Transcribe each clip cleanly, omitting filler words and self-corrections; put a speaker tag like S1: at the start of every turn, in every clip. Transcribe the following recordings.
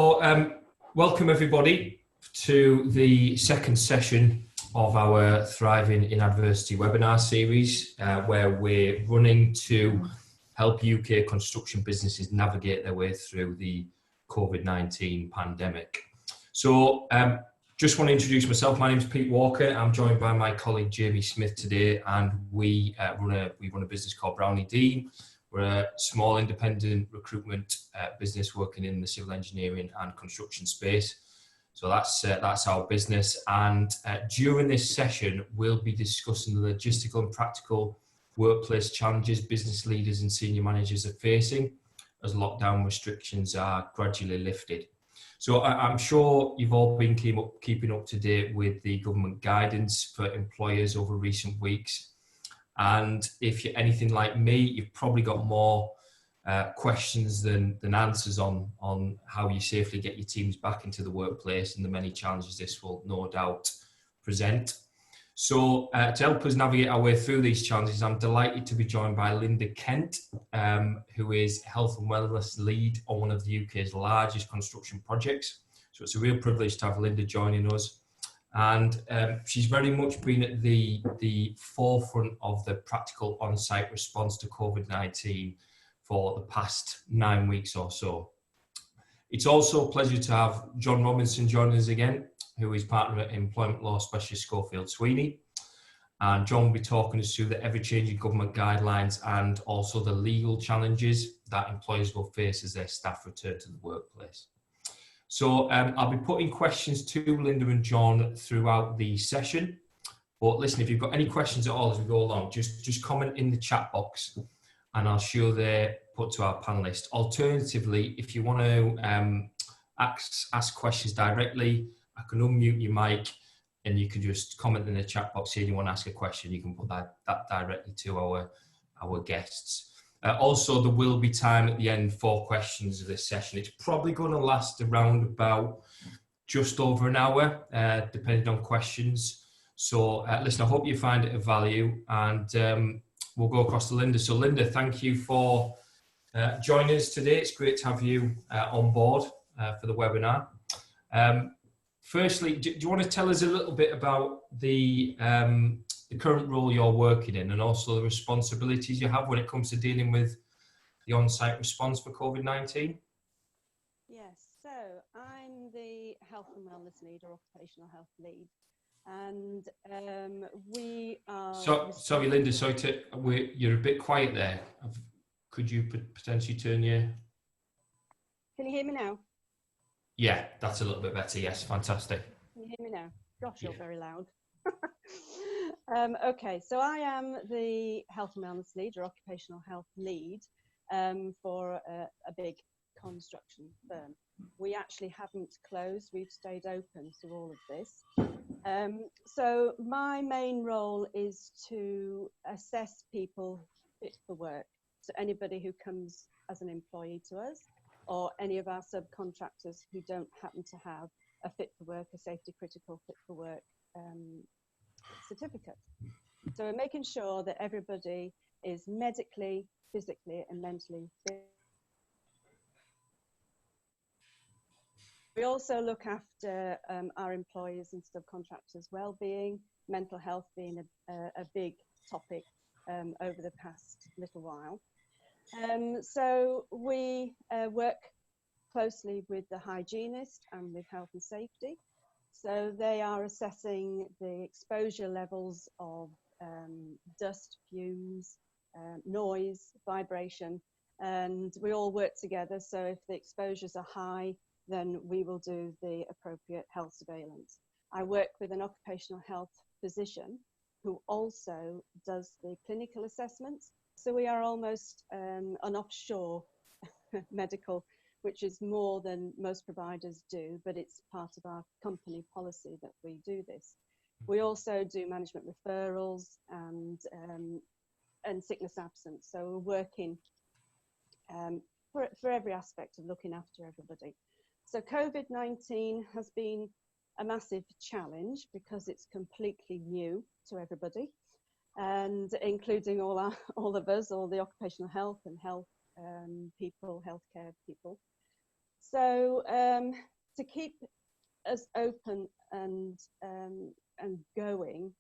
S1: Welcome everybody to the second session of our Thriving in Adversity webinar series, where we're running to help UK construction businesses navigate their way through the COVID-19 pandemic. So just want to introduce myself. My name is Pete Walker. I'm joined by my colleague Jamie Smith today, and we run a business called Brownie Dean. We're a small independent recruitment business working in the civil engineering and construction space. So that's our business. And during this session, we'll be discussing the logistical and practical workplace challenges business leaders and senior managers are facing as lockdown restrictions are gradually lifted. So I'm sure you've all been keeping up to date with the government guidance for employers over recent weeks. And if you're anything like me, you've probably got more questions than answers on how you safely get your teams back into the workplace and the many challenges this will no doubt present. So to help us navigate our way through these challenges, I'm delighted to be joined by Linda Kent, who is Health and Wellness Lead on one of the UK's largest construction projects. So it's a real privilege to have Linda joining us. And she's very much been at the forefront of the practical on-site response to COVID-19 for the past 9 weeks or so. It's also a pleasure to have John Robinson joining us again, who is partner at employment law specialist Schofield Sweeney. And John will be talking us through the ever-changing government guidelines and also the legal challenges that employers will face as their staff return to the workplace. So I'll be putting questions to Linda and John throughout the session. But listen, if you've got any questions at all as we go along, just comment in the chat box and I'll show they're put to our panelists. Alternatively, if you want to ask questions directly, I can unmute your mic and you can just comment in the chat box here. You want to ask a question, you can put that directly to our guests. Also, there will be time at the end for questions of this session. It's probably going to last around about just over an hour, depending on questions. So listen, I hope you find it of value, and we'll go across to Linda. So Linda, thank you for joining us today. It's great to have you on board for the webinar. Firstly, do you want to tell us a little bit about the current role you're working in and also the responsibilities you have when it comes to dealing with the on-site response for COVID-19?
S2: Yes, so I'm the Health and Wellness Lead or Occupational Health Lead, and we are...
S1: Sorry Linda, you're a bit quiet there. Could you potentially turn your...
S2: Can you hear me now?
S1: Yeah, that's a little bit better, yes, fantastic.
S2: Can you hear me now? Gosh, you're very loud. Okay, so I am the Health and Wellness Lead or Occupational Health Lead for a big construction firm. We actually haven't closed, we've stayed open through all of this. So my main role is to assess people fit for work. So anybody who comes as an employee to us, or any of our subcontractors who don't happen to have a fit for work, a safety critical fit for work certificate. So we're making sure that everybody is medically, physically and mentally fit. We also look after our employees and subcontractors' well-being, mental health being a big topic over the past little while. So we work closely with the hygienist and with health and safety. So they are assessing the exposure levels of dust, fumes, noise, vibration, and we all work together. So if the exposures are high, then we will do the appropriate health surveillance. I work with an occupational health physician who also does the clinical assessments. So we are almost an offshore medical, which is more than most providers do, but it's part of our company policy that we do this. We also do management referrals and sickness absence. So we're working for every aspect of looking after everybody. So COVID-19 has been a massive challenge because it's completely new to everybody, and including all of us, all the occupational health and health people, healthcare people. So to keep us open and going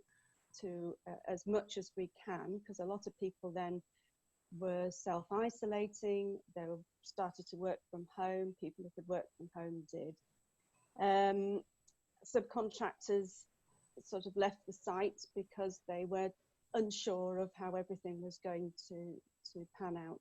S2: to as much as we can, because a lot of people then were self-isolating, they started to work from home, people who could work from home did. Subcontractors sort of left the site because they were unsure of how everything was going to pan out.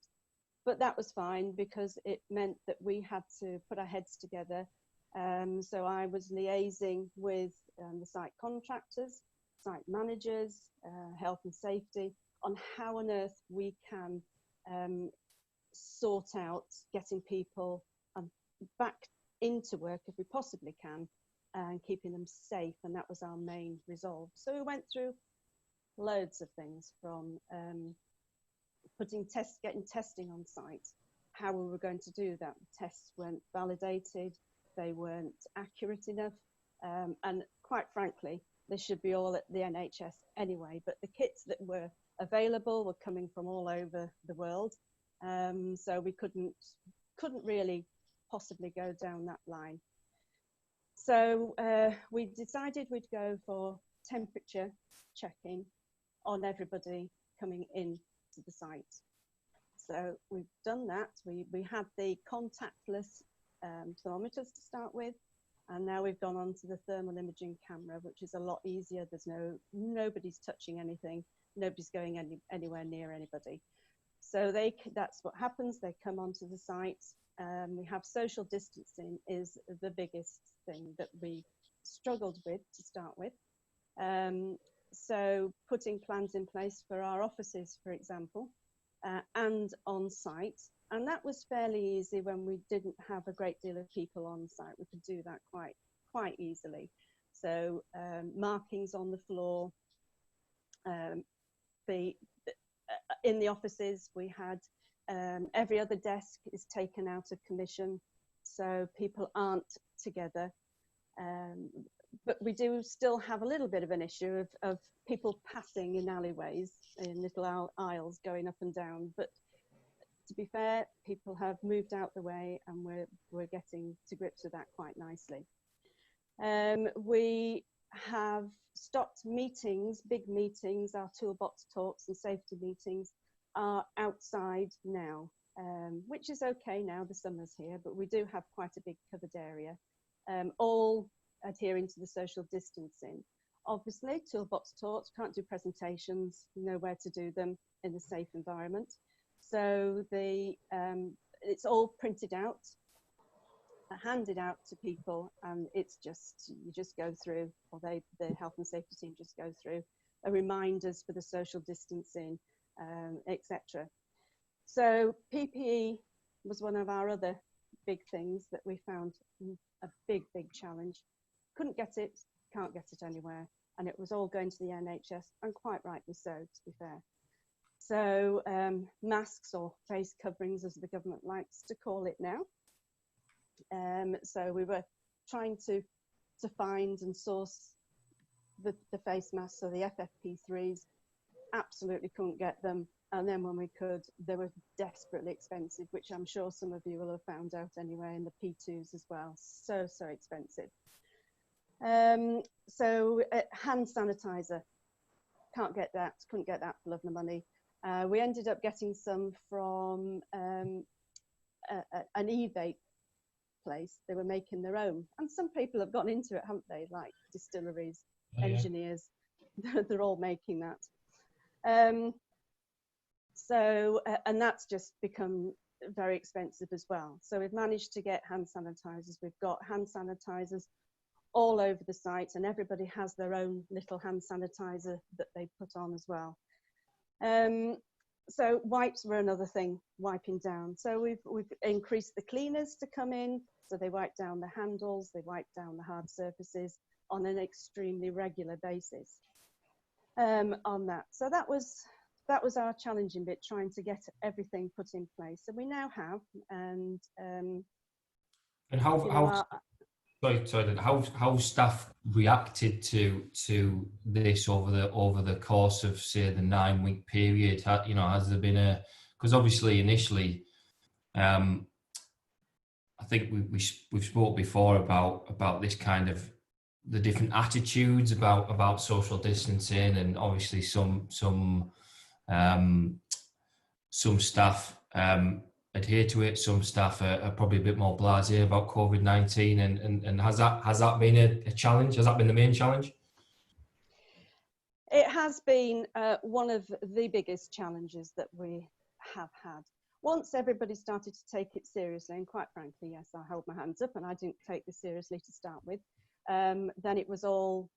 S2: But that was fine because it meant that we had to put our heads together. So I was liaising with the site contractors, site managers, health and safety, on how on earth we can sort out getting people back into work if we possibly can, and keeping them safe. And that was our main resolve. So we went through loads of things, from getting testing on site, how we were going to do that. The tests weren't validated, they weren't accurate enough, and quite frankly, they should be all at the NHS anyway, but the kits that were available were coming from all over the world, so we couldn't really possibly go down that line. So we decided we'd go for temperature checking on everybody coming in to the site. So we've done that. We had the contactless thermometers to start with, and now we've gone on to the thermal imaging camera, which is a lot easier. There's nobody's touching anything, nobody's going anywhere near anybody. So that's what happens. They come onto the site. We have social distancing is the biggest thing that we struggled with to start with. So putting plans in place for our offices, for example, and on site. And that was fairly easy when we didn't have a great deal of people on site. We could do that quite easily. So markings on the floor. In the offices, we had every other desk is taken out of commission, so people aren't together. But we do still have a little bit of an issue of people passing in alleyways, in little aisles going up and down. But to be fair, people have moved out the way, and we're getting to grips with that quite nicely. We have stopped meetings, big meetings. Our toolbox talks and safety meetings are outside now, which is okay now, the summer's here, but we do have quite a big covered area, all adhering to the social distancing. Obviously, toolbox talks, can't do presentations, know where to do them in a safe environment. So it's all printed out, handed out to people, and it's you just go through, or the health and safety team just go through reminders for the social distancing, etc. So PPE was one of our other big things that we found a big challenge. Couldn't get it, can't get it anywhere, and it was all going to the NHS, and quite rightly so, to be fair. So masks, or face coverings as the government likes to call it now. So we were trying to find and source the face masks, so the FFP3s, absolutely couldn't get them. And then when we could, they were desperately expensive, which I'm sure some of you will have found out anyway, and the P2s as well, so expensive. So hand sanitizer, couldn't get that for love nor money. We ended up getting some from an e-vape place. They were making their own, and some people have gone into it, haven't they, like distilleries, engineers. They're all making that. And that's just become very expensive as well. So we've managed to get hand sanitizers. We've got hand sanitizers all over the site, and everybody has their own little hand sanitizer that they put on as well. So wipes were another thing, wiping down. So we've increased the cleaners to come in, so they wipe down the handles, they wipe down the hard surfaces on an extremely regular basis on that. So that was our challenging bit, trying to get everything put in place. So we now have, and
S1: how staff reacted to this over the course of, say, the 9-week period? Has there been because obviously initially I think we've spoke before about this kind of the different attitudes about social distancing, and obviously some staff adhere to it. Some staff are probably a bit more blasé about COVID-19, and has that been a challenge? Has that been the main challenge?
S2: It has been one of the biggest challenges that we have had. Once everybody started to take it seriously, and quite frankly, yes, I held my hands up and I didn't take this seriously to start with, then it was all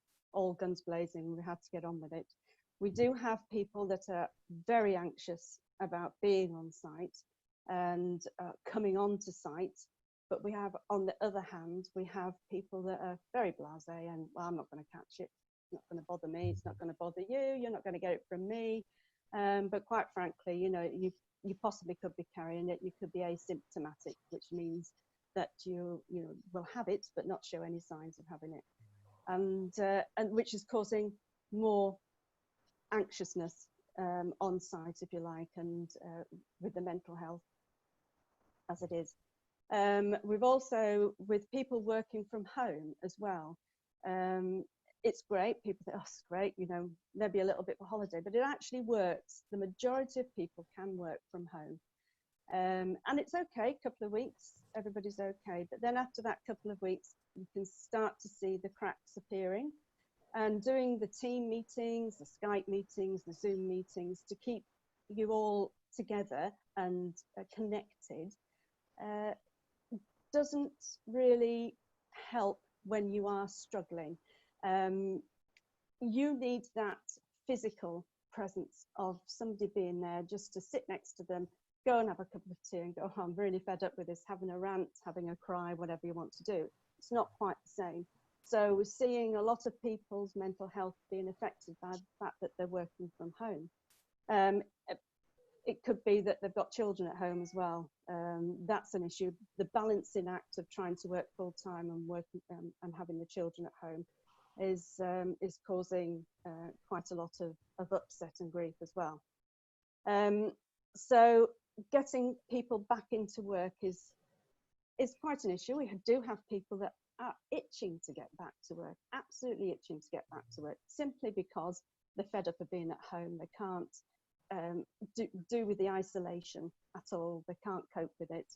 S2: guns blazing. We had to get on with it. We do have people that are very anxious about being on site and coming onto site, but we have, on the other hand, we have people that are very blasé and, well, I'm not going to catch it. It's not going to bother me. It's not going to bother you. You're not going to get it from me. But quite frankly, you know, you possibly could be carrying it. You could be asymptomatic, which means that you will have it but not show any signs of having it, and which is causing more anxiousness on site, if you like, and with the mental health as it is. We've also, with people working from home as well, it's great. People think, oh, it's great, you know, maybe a little bit of a holiday, but it actually works. The majority of people can work from home. And it's okay, a couple of weeks, everybody's okay. But then after that couple of weeks, you can start to see the cracks appearing. And doing the team meetings, the Skype meetings, the Zoom meetings, to keep you all together and connected doesn't really help when you are struggling. You need that physical presence of somebody being there just to sit next to them, go and have a cup of tea and go, oh, I'm really fed up with this, having a rant, having a cry, whatever you want to do. It's not quite the same. So we're seeing a lot of people's mental health being affected by the fact that they're working from home. It could be that they've got children at home as well. That's an issue. The balancing act of trying to work full time and working and having the children at home is causing quite a lot of upset and grief as well. So getting people back into work is quite an issue. We do have people that are itching to get back to work, absolutely itching to get back to work, simply because they're fed up of being at home. They can't do with the isolation at all. They can't cope with it.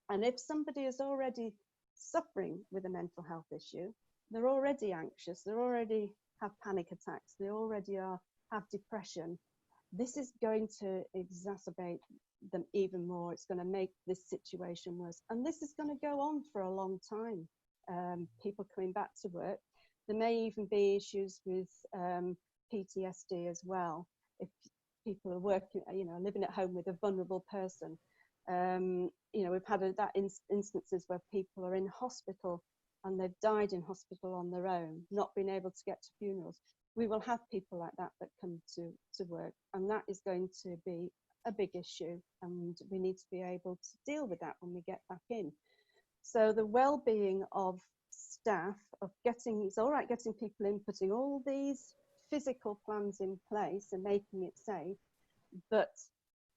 S2: And if somebody is already suffering with a mental health issue, they're already anxious, they already have panic attacks, they already have depression, this is going to exacerbate them even more. It's going to make this situation worse. And this is going to go on for a long time. People coming back to work. There may even be issues with PTSD as well. If people are working, living at home with a vulnerable person. We've had instances where people are in hospital and they've died in hospital on their own, not being able to get to funerals. We will have people like that come to work, and that is going to be a big issue, and we need to be able to deal with that when we get back in. So the well-being of staff, it's all right getting people in, putting all these physical plans in place and making it safe, but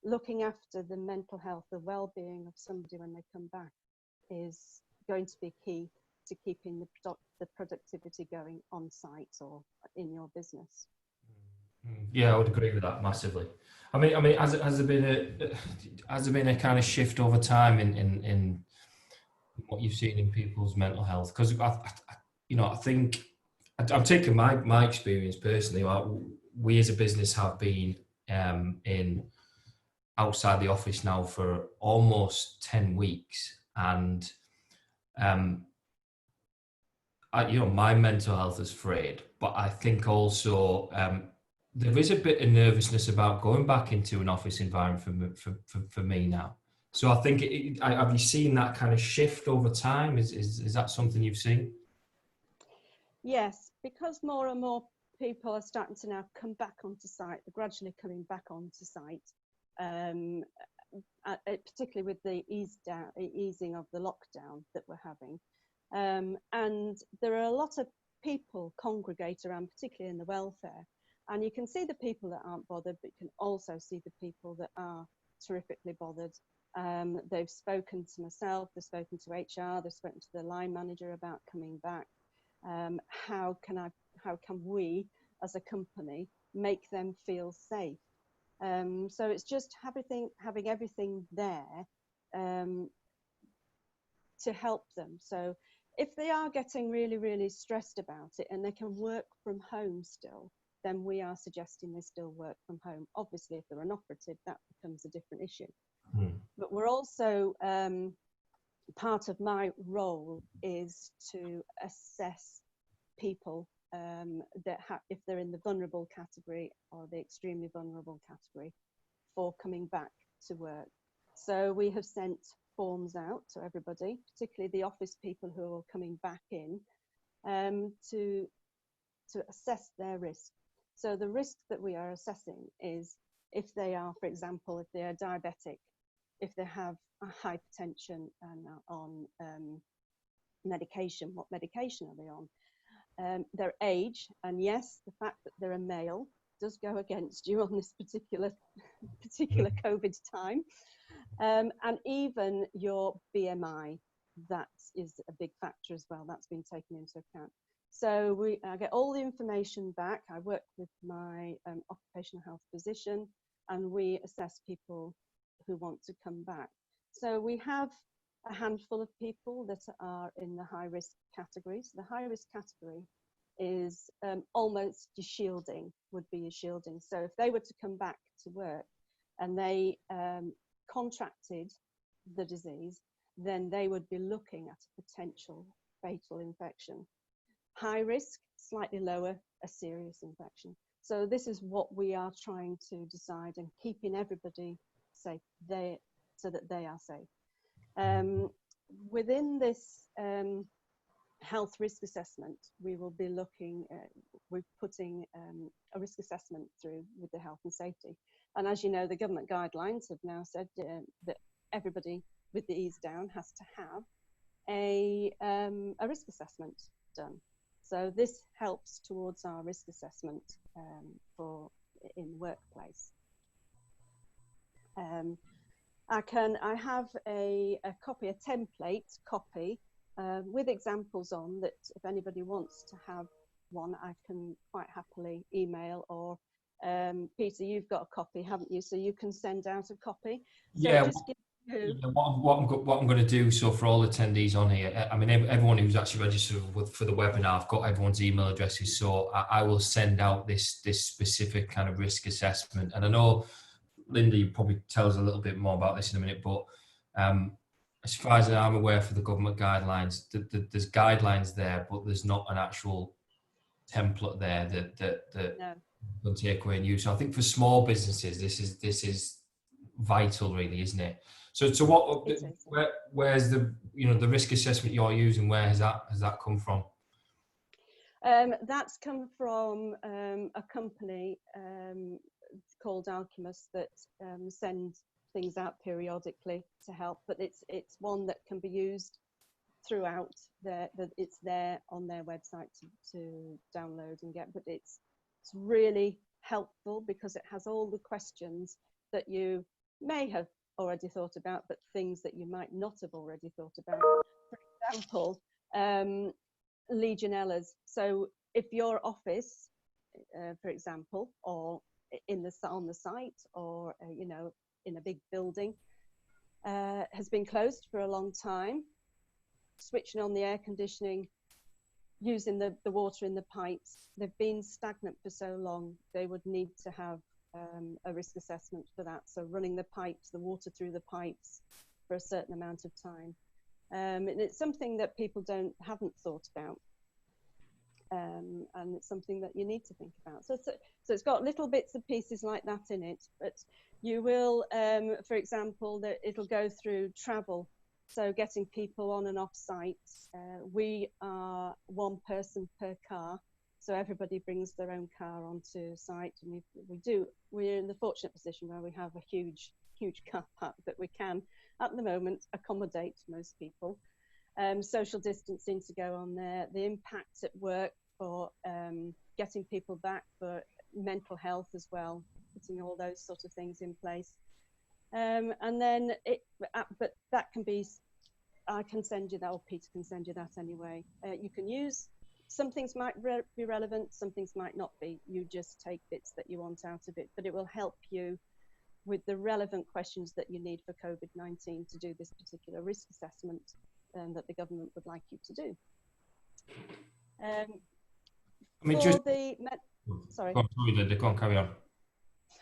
S2: looking after the mental health, the well-being of somebody when they come back is going to be key to keeping the productivity going on site or in your business.
S1: Yeah, I would agree with that massively. I mean, has there been a kind of shift over time in what you've seen in people's mental health? Because I think I'm taking my experience personally. We as a business have been in outside the office now for almost 10 weeks, and my mental health is frayed, but I think also there is a bit of nervousness about going back into an office environment for me now. So I think, have you seen that kind of shift over time? Is that something you've seen?
S2: Yes, because more and more people are starting to now come back onto site. They're gradually coming back onto site, particularly with the easing of the lockdown that we're having. And there are a lot of people congregate around, particularly in the welfare. And you can see the people that aren't bothered, but you can also see the people that are terrifically bothered. They've spoken to myself, they've spoken to HR, they've spoken to the line manager about coming back. How can we as a company make them feel safe? So it's just having everything there to help them. So if they are getting really, really stressed about it and they can work from home still, then we are suggesting they still work from home. Obviously, if they're an operative, that becomes a different issue. But we're also, part of my role is to assess people if they're in the vulnerable category or the extremely vulnerable category for coming back to work. So we have sent forms out to everybody, particularly the office people who are coming back in, to assess their risk. So the risk that we are assessing is if they are, for example, if they are diabetic, if they have a hypertension and are on medication, what medication are they on? Their age, and yes, the fact that they're a male does go against you on this particular COVID time. And even your BMI, that is a big factor as well. That's been taken into account. So I get all the information back. I work with my occupational health physician, and we assess people who want to come back. So we have a handful of people that are in the high risk category. So the high risk category is almost your shielding, would be your shielding. So if they were to come back to work and they contracted the disease, then they would be looking at a potential fatal infection. High risk, slightly lower, a serious infection. So this is what we are trying to decide, and keeping everybody safe so that they are safe. Within this health risk assessment, we will be looking, we're putting a risk assessment through with the health and safety. And as you know, the government guidelines have now said that everybody with the ease down has to have a risk assessment done. So this helps towards our risk assessment in the workplace. I have a copy, a template copy with examples on that. If anybody wants to have one, I can quite happily email, or Peter, you've got a copy, haven't you? So you can send out a copy. So
S1: Yeah.
S2: just give you...
S1: What I'm going to do, so for all attendees on here, I mean, everyone who's actually registered for the webinar, I've got everyone's email addresses, so I will send out this specific kind of risk assessment. And I know Linda, you probably tell us a little bit more about this in a minute, but as far as I'm aware, for the government guidelines, there's guidelines there, but there's not an actual template there that
S2: No.
S1: will take away and use. So I think for small businesses, this is vital, really, isn't it? So where's the the risk assessment you're using? Where has that come from?
S2: That's come from a company called Alchemist that send things out periodically to help, but it's one that can be used throughout. It's there on their website to download and get, but it's really helpful because it has all the questions that you may have already thought about, but things that you might not have already thought about. For example, Legionellas. So if your office, for example, or on the site, or in a big building, has been closed for a long time, switching on the air conditioning, using the water in the pipes, they've been stagnant for so long, they would need to have a risk assessment for that. So running the pipes, the water through the pipes for a certain amount of time. And it's something that people haven't thought about. And it's something that you need to think about. So it's got little bits and pieces like that in it, but you will, for example, that it'll go through travel. So getting people on and off site. We are one person per car. So everybody brings their own car onto site, and we're in the fortunate position where we have a huge car park that we can, at the moment, accommodate most people. Social distancing to go on there, the impact at work for getting people back, for mental health as well, putting all those sort of things in place. And then but that can be, I can send you that, or Peter can send you that anyway. You can use, some things might be relevant, some things might not be. You just take bits that you want out of it, but it will help you with the relevant questions that you need for COVID-19 to do this particular risk assessment that the government would like you to do.
S1: I mean, just
S2: sorry.
S1: Go on, Linda, go on, carry on.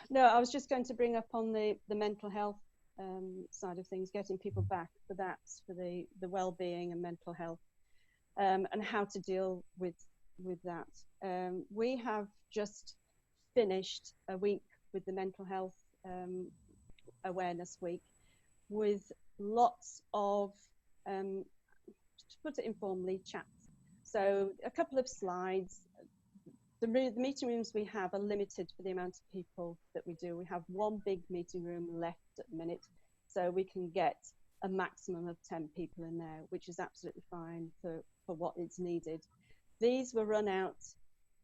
S2: No, I was just going to bring up on the mental health side of things, getting people back for that, for the well-being and mental health, and how to deal with that. We have just finished a week with the mental health awareness week, with lots of, to put it informally, chats. So a couple of slides. The meeting rooms we have are limited for the amount of people that we do. We have one big meeting room left at the minute, so we can get a maximum of 10 people in there, which is absolutely fine for what is needed. These were run out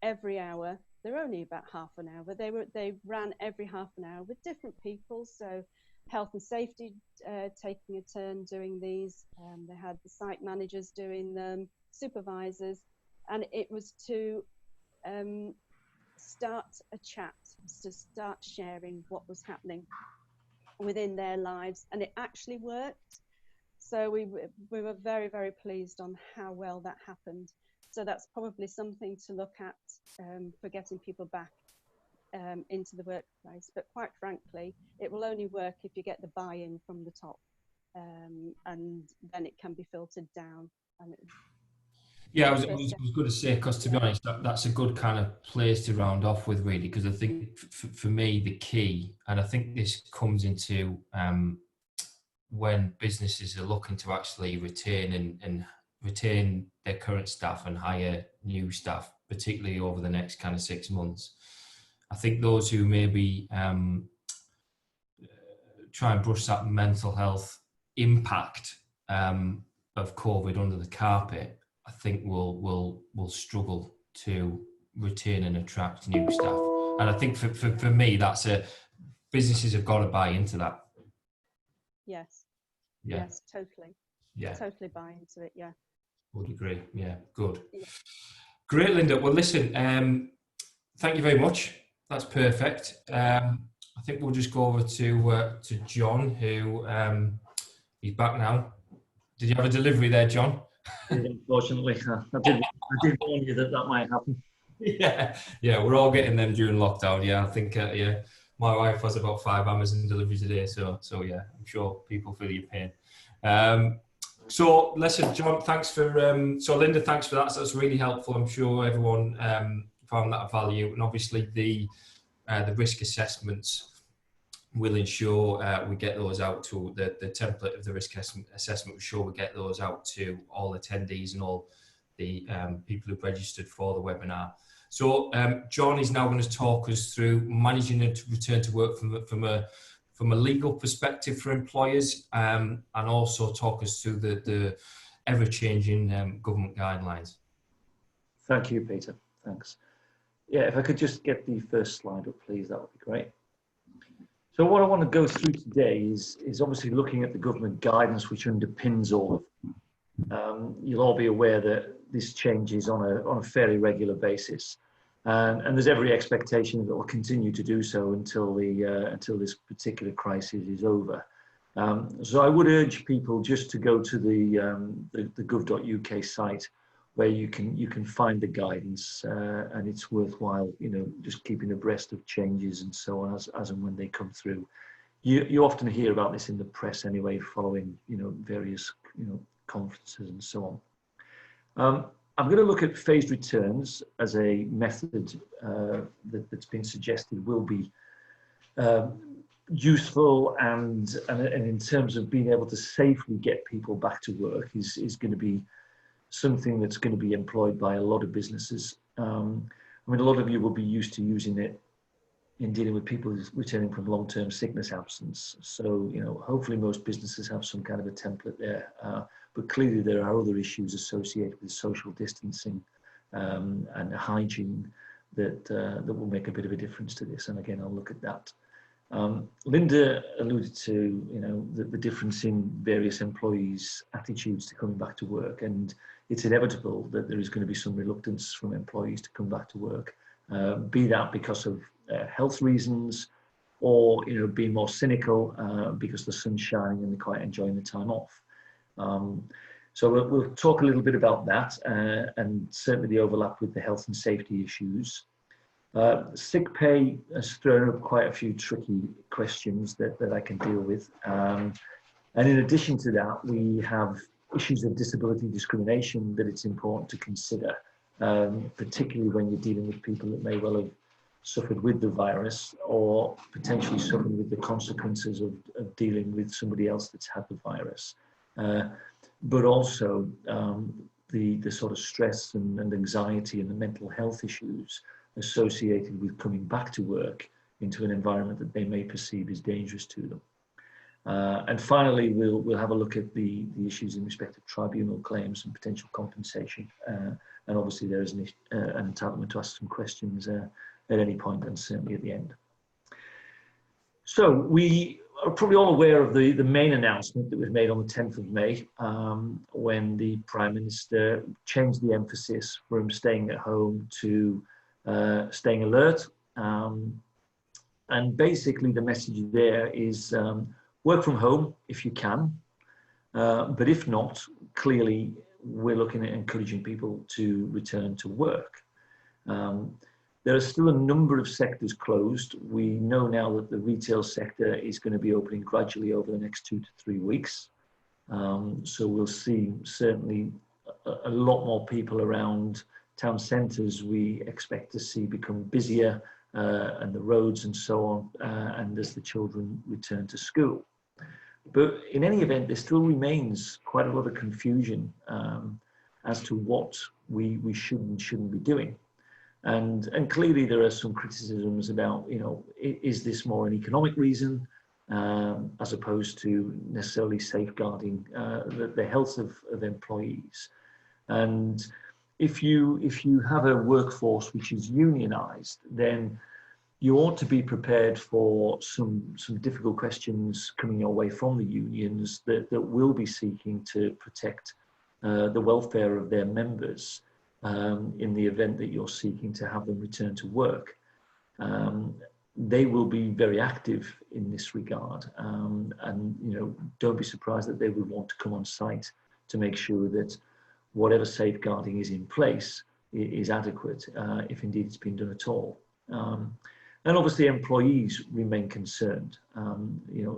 S2: every hour. They're only about half an hour, but they ran every half an hour with different people. So health and safety taking a turn doing these. They had the site managers doing them, supervisors, and it was to start a chat, to start sharing what was happening within their lives, and it actually worked. So we were very, very pleased on how well that happened. So that's probably something to look at for getting people back into the workplace. But quite frankly, it will only work if you get the buy-in from the top, and then it can be filtered down. And
S1: yeah, I was going to say, because to be honest, that's a good kind of place to round off with, really, because I think for me, the key, and I think this comes into when businesses are looking to actually retain their current staff and hire new staff, particularly over the next kind of 6 months. I think those who maybe try and brush that mental health impact of COVID under the carpet, I think will struggle to retain and attract new staff. And I think for me, businesses have got to buy into that.
S2: Yes.
S1: Yeah.
S2: Yes, totally.
S1: Yeah.
S2: Totally buy into it. Yeah.
S1: Would agree. Yeah. Good.
S2: Yeah.
S1: Great, Linda. Well, listen, thank you very much. That's perfect. I think we'll just go over to John, who he's back now. Did you have a delivery there, John?
S3: Unfortunately, I did warn you that might happen.
S1: Yeah, we're all getting them during lockdown. Yeah, I think my wife has about 5 Amazon deliveries a day, so yeah, I'm sure people feel your pain. So listen, John, thanks for so Linda, thanks for that. So that's really helpful. I'm sure everyone found that of value, and obviously the risk assessments will ensure we get those out to the template of the risk assessment. We're sure we get those out to all attendees and all the people who've registered for the webinar. So John is now going to talk us through managing a return to work from a legal perspective for employers, and also talk us through the ever-changing government guidelines.
S3: Thank you, Peter. Thanks. Yeah, if I could just get the first slide up, please, that would be great. So what I want to go through today is obviously looking at the government guidance which underpins all of them. You'll all be aware that this changes on a fairly regular basis, and there's every expectation that it will continue to do so until this particular crisis is over. So I would urge people just to go to the gov.uk site, where you can find the guidance, and it's worthwhile, just keeping abreast of changes and so on as and when they come through. You often hear about this in the press anyway, following various conferences and so on. I'm going to look at phased returns as a method that's been suggested will be useful, and in terms of being able to safely get people back to work is going to be something that's going to be employed by a lot of businesses. I mean, a lot of you will be used to using it in dealing with people returning from long-term sickness absence. So, hopefully most businesses have some kind of a template there. But clearly there are other issues associated with social distancing and hygiene that will make a bit of a difference to this. And again, I'll look at that. Linda alluded to, the difference in various employees' attitudes to coming back to work, and it's inevitable that there is going to be some reluctance from employees to come back to work, be that because of health reasons, or being more cynical because the sun's shining and they're quite enjoying the time off. So we'll talk a little bit about that, and certainly the overlap with the health and safety issues. Sick pay has thrown up quite a few tricky questions that I can deal with. And in addition to that, we have issues of disability discrimination that it's important to consider, particularly when you're dealing with people that may well have suffered with the virus, or potentially suffered with the consequences of dealing with somebody else that's had the virus. But also the sort of stress and anxiety and the mental health issues associated with coming back to work into an environment that they may perceive as dangerous to them. And finally, we'll have a look at the issues in respect of tribunal claims and potential compensation. And obviously there is an entitlement to ask some questions at any point, and certainly at the end. So we are probably all aware of the main announcement that was made on the 10th of May, when the Prime Minister changed the emphasis from staying at home to staying alert. And basically the message there is work from home if you can, but if not, clearly we're looking at encouraging people to return to work. There are still a number of sectors closed. We know now that the retail sector is going to be opening gradually over the next 2 to 3 weeks. So we'll see certainly a lot more people around town centres. We expect to see become busier, and the roads and so on, and as the children return to school. But in any event, there still remains quite a lot of confusion as to what we should and shouldn't be doing. And clearly there are some criticisms about, is this more an economic reason as opposed to necessarily safeguarding the health of employees. And if you have a workforce which is unionized, then you ought to be prepared for some difficult questions coming your way from the unions that will be seeking to protect the welfare of their members in the event that you're seeking to have them return to work. They will be very active in this regard, and don't be surprised that they would want to come on site to make sure that whatever safeguarding is in place is adequate, if indeed it's been done at all. And obviously employees remain concerned.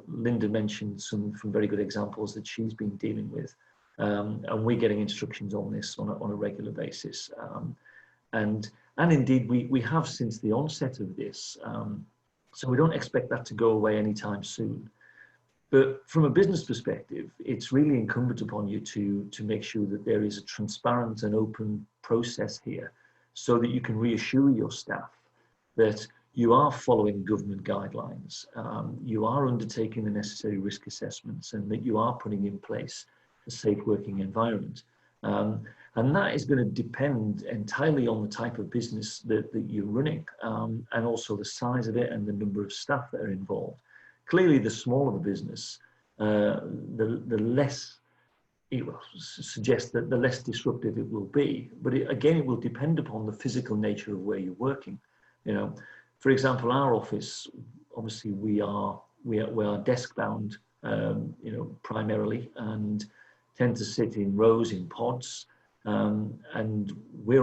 S3: Linda mentioned some very good examples that she's been dealing with, and we're getting instructions on this on a regular basis. And indeed we have since the onset of this, so we don't expect that to go away anytime soon. But from a business perspective, it's really incumbent upon you to make sure that there is a transparent and open process here, so that you can reassure your staff that you are following government guidelines, you are undertaking the necessary risk assessments, and that you are putting in place a safe working environment. And that is going to depend entirely on the type of business that you're running, and also the size of it and the number of staff that are involved. Clearly, the smaller the business, the less it will suggest that the less disruptive it will be. But again, it will depend upon the physical nature of where you're working. For example, our office, obviously we are desk bound, primarily, and tend to sit in rows, in pods, and we're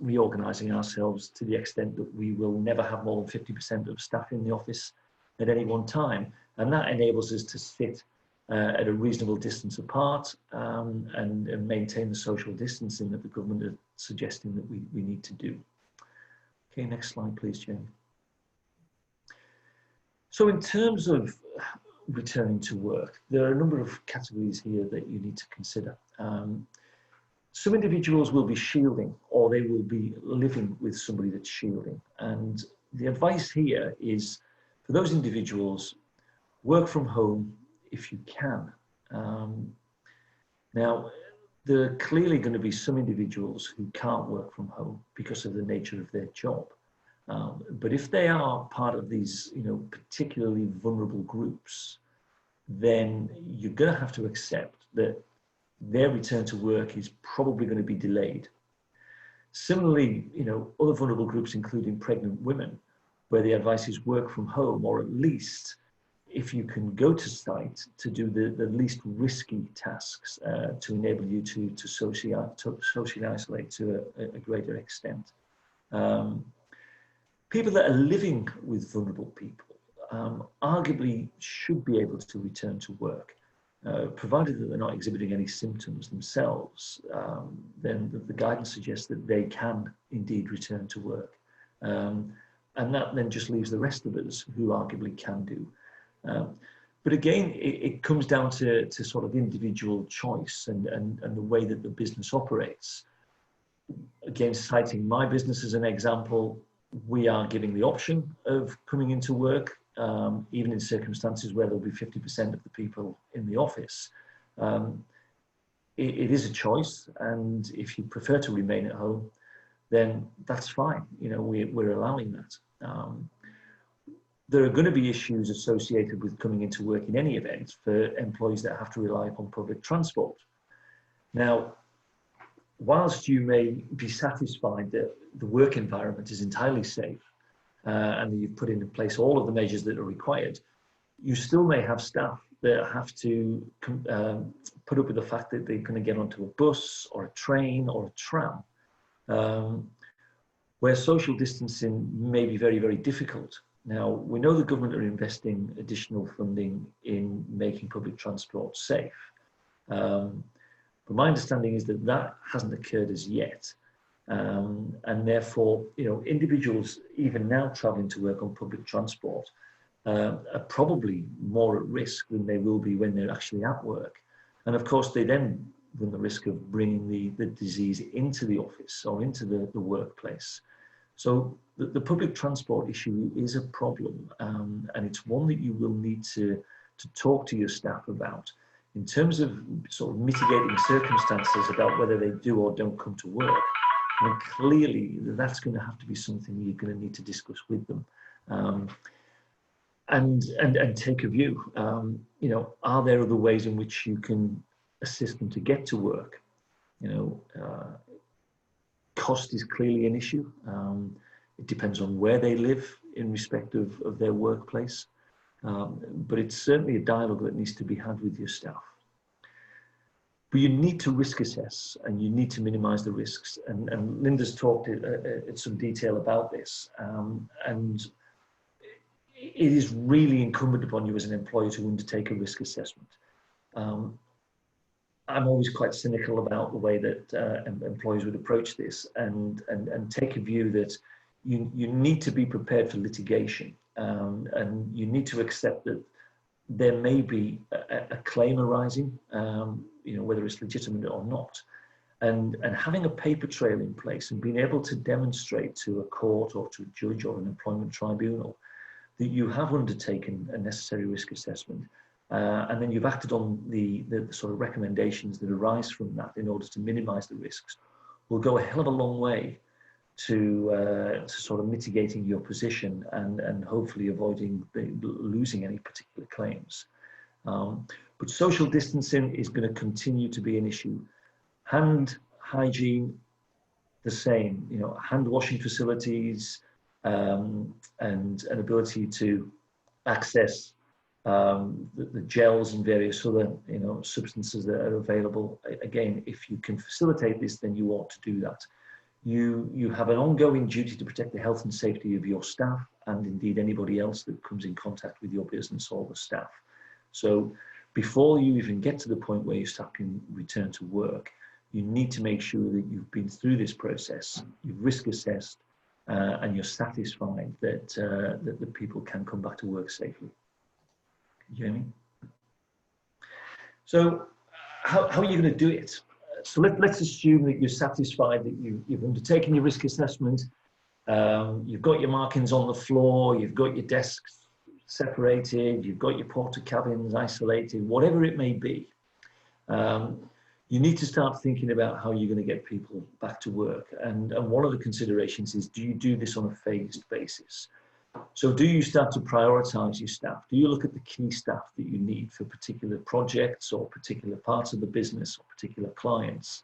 S3: reorganizing ourselves to the extent that we will never have more than 50% of staff in the office at any one time, and that enables us to sit at a reasonable distance apart, and maintain the social distancing that the government is suggesting that we need to do. Okay, next slide, please, Jane. So in terms of returning to work, there are a number of categories here that you need to consider. Some individuals will be shielding, or they will be living with somebody that's shielding. And the advice here is, for those individuals, work from home if you can. Now, there are clearly going to be some individuals who can't work from home because of the nature of their job. But if they are part of these, particularly vulnerable groups, then you're going to have to accept that their return to work is probably going to be delayed. Similarly, other vulnerable groups, including pregnant women, where the advice is work from home, or at least if you can go to site to do the least risky tasks to enable you to socially isolate to a greater extent. People that are living with vulnerable people arguably should be able to return to work, provided that they're not exhibiting any symptoms themselves. Then the guidance suggests that they can indeed return to work. And that then just leaves the rest of us who arguably can do. But again, it comes down to sort of individual choice and the way that the business operates. Again, citing my business as an example, we are giving the option of coming into work, even in circumstances where there'll be 50% of the people in the office. It is a choice, and if you prefer to remain at home, then that's fine. We're allowing that. There are going to be issues associated with coming into work in any event for employees that have to rely upon public transport. Now, whilst you may be satisfied that the work environment is entirely safe and that you've put in place all of the measures that are required, you still may have staff that have to put up with the fact that they're going to get onto a bus or a train or a tram, where social distancing may be very, very difficult. Now, we know the government are investing additional funding in making public transport safe. But my understanding is that that hasn't occurred as yet. And therefore, individuals even now traveling to work on public transport are probably more at risk than they will be when they're actually at work. And of course, they then run the risk of bringing the disease into the office or into the workplace. So the public transport issue is a problem, and it's one that you will need to talk to your staff about in terms of sort of mitigating circumstances about whether they do or don't come to work. And clearly that's going to have to be something you're going to need to discuss with them, and take a view. Are there other ways in which you can assist them to get to work? Cost is clearly an issue. It depends on where they live in respect of their workplace. But it's certainly a dialogue that needs to be had with your staff. But you need to risk assess and you need to minimize the risks. And Linda's talked in some detail about this. And it is really incumbent upon you as an employer to undertake a risk assessment. I'm always quite cynical about the way that employers would approach this and take a view that you need to be prepared for litigation, and you need to accept that there may be a claim arising, whether it's legitimate or not. And having a paper trail in place and being able to demonstrate to a court or to a judge or an employment tribunal that you have undertaken a necessary risk assessment, and then you've acted on the sort of recommendations that arise from that in order to minimize the risks, will go a hell of a long way to sort of mitigating your position and hopefully avoiding losing any particular claims. But social distancing is going to continue to be an issue. Hand hygiene, the same, hand washing facilities, and an ability to access the gels and various other substances that are available. Again, if you can facilitate this, then you ought to do that. You have an ongoing duty to protect the health and safety of your staff and indeed anybody else that comes in contact with your business or the staff. So before you even get to the point where your staff can return to work, you need to make sure that you've been through this process, you've risk assessed, and you're satisfied that that the people can come back to work safely. Jamie? So how are you going to do it? So let's assume that you're satisfied that you've undertaken your risk assessment, you've got your markings on the floor, you've got your desks separated, you've got your porta cabins isolated, whatever it may be. you need to start thinking about how you're going to get people back to work. And one of the considerations is, do you do this on a phased basis? So do you start to prioritize your staff? Do you look at the key staff that you need for particular projects or particular parts of the business or particular clients?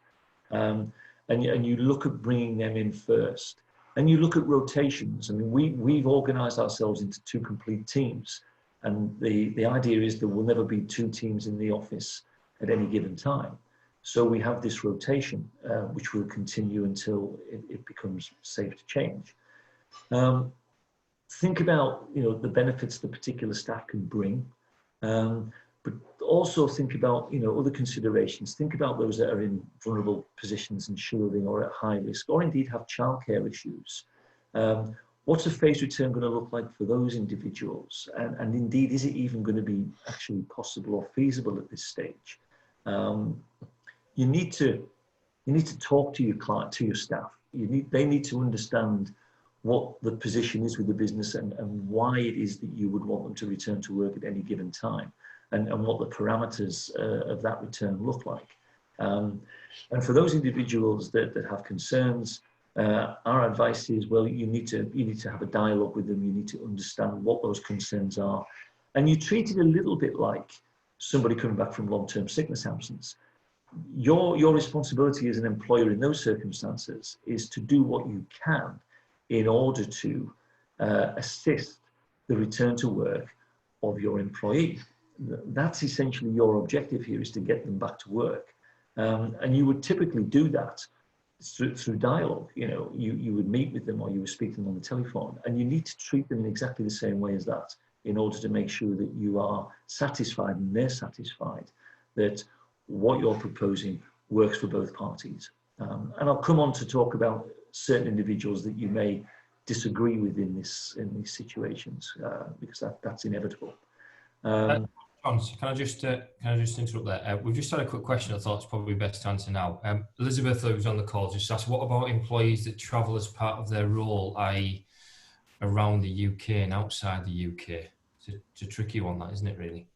S3: And you look at bringing them in first. And you look at rotations. I mean, we've organized ourselves into 2 complete teams. And the idea is there will never be 2 teams in the office at any given time. So we have this rotation, which will continue until it becomes safe to change. Think about, the benefits the particular staff can bring, but also think about, other considerations. Think about those that are in vulnerable positions and shielding or at high risk, or indeed have childcare issues. What's a phased return going to look like for those individuals? And indeed, is it even going to be actually possible or feasible at this stage? You need to talk to your client, to your staff. They need to understand what the position is with the business and why it is that you would want them to return to work at any given time, and what the parameters of that return look like. And for those individuals that have concerns, our advice is, well, you need to have a dialogue with them. You need to understand what those concerns are, and you treat it a little bit like somebody coming back from long-term sickness absence. Your responsibility as an employer in those circumstances is to do what you can in order to assist the return to work of your employee. That's essentially your objective here, is to get them back to work. And you would typically do that through dialogue. You would meet with them, or you would speak to them on the telephone, and you need to treat them in exactly the same way as that in order to make sure that you are satisfied and they're satisfied that what you're proposing works for both parties. And I'll come on to talk about certain individuals that you may disagree with in these situations, because that's inevitable.
S1: John, can I just interrupt there? We've just had a quick question I thought it's probably best to answer now. Elizabeth, who's on the call, just asked, what about employees that travel as part of their role, i.e. around the UK and outside the UK? It's a tricky one, that, isn't it, really?